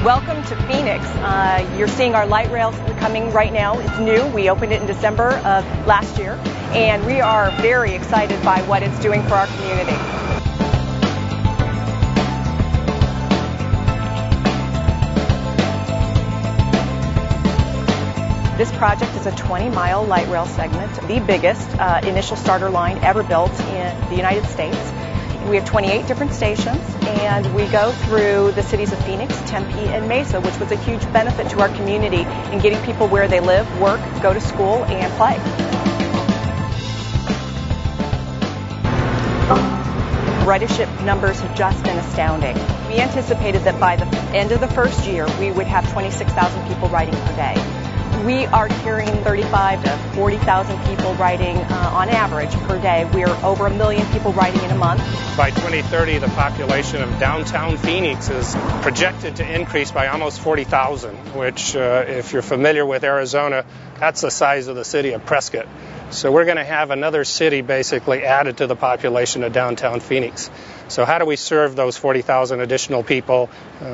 Welcome to Phoenix. You're seeing our light rails coming right now. It's new. We opened it in December of last year, and we are very excited by what it's doing for our community. This project is a 20-mile light rail segment, the biggest initial starter line ever built in the United States. We have 28 different stations, and we go through the cities of Phoenix, Tempe, and Mesa, which was a huge benefit to our community in getting people where they live, work, go to school, and play. Ridership numbers have just been astounding. We anticipated that by the end of the first year, we would have 26,000 people riding per day. We are carrying 35 to 40,000 people riding on average per day. We're over 1 million people riding in a month. By 2030, the population of downtown Phoenix is projected to increase by almost 40,000, which, if you're familiar with Arizona, that's the size of the city of Prescott. So we're going to have another city basically added to the population of downtown Phoenix. So how do we serve those 40,000 additional people?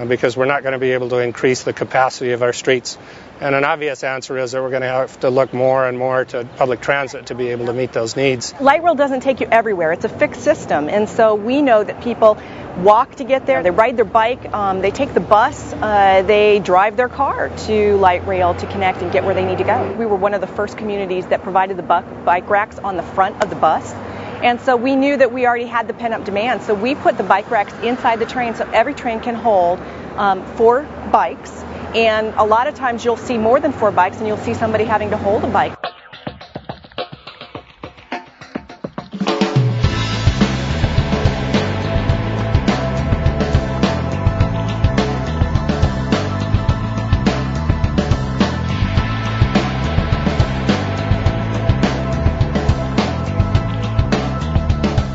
Because we're not going to be able to increase the capacity of our streets. And an obvious answer is that we're going to have to look more and more to public transit to be able to meet those needs. Light rail doesn't take you everywhere. It's a fixed system. And so we know that people walk to get there, they ride their bike, they take the bus, they drive their car to light rail to connect and get where they need to go. We were one of the first communities that provided the bike racks on the front of the bus. And so we knew that we already had the pent-up demand. So we put the bike racks inside the train so every train can hold 4 bikes. And a lot of times you'll see more than 4 bikes, and you'll see somebody having to hold a bike.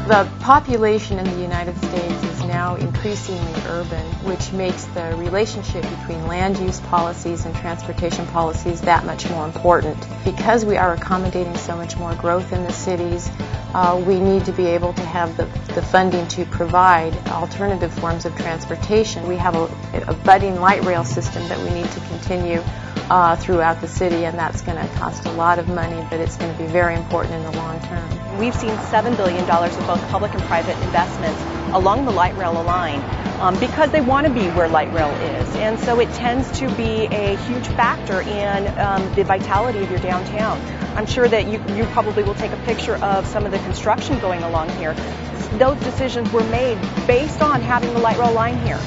The population in the United States is now increasingly urban, which makes the relationship between land use policies and transportation policies that much more important. Because we are accommodating so much more growth in the cities, we need to be able to have the funding to provide alternative forms of transportation. We have a budding light rail system that we need to continue throughout the city, and that's going to cost a lot of money, but it's going to be very important in the long term. We've seen $7 billion of both public and private investments along the light rail line because they want to be where light rail is. And so it tends to be a huge factor in the vitality of your downtown. I'm sure that you probably will take a picture of some of the construction going along here. Those decisions were made based on having the light rail line here.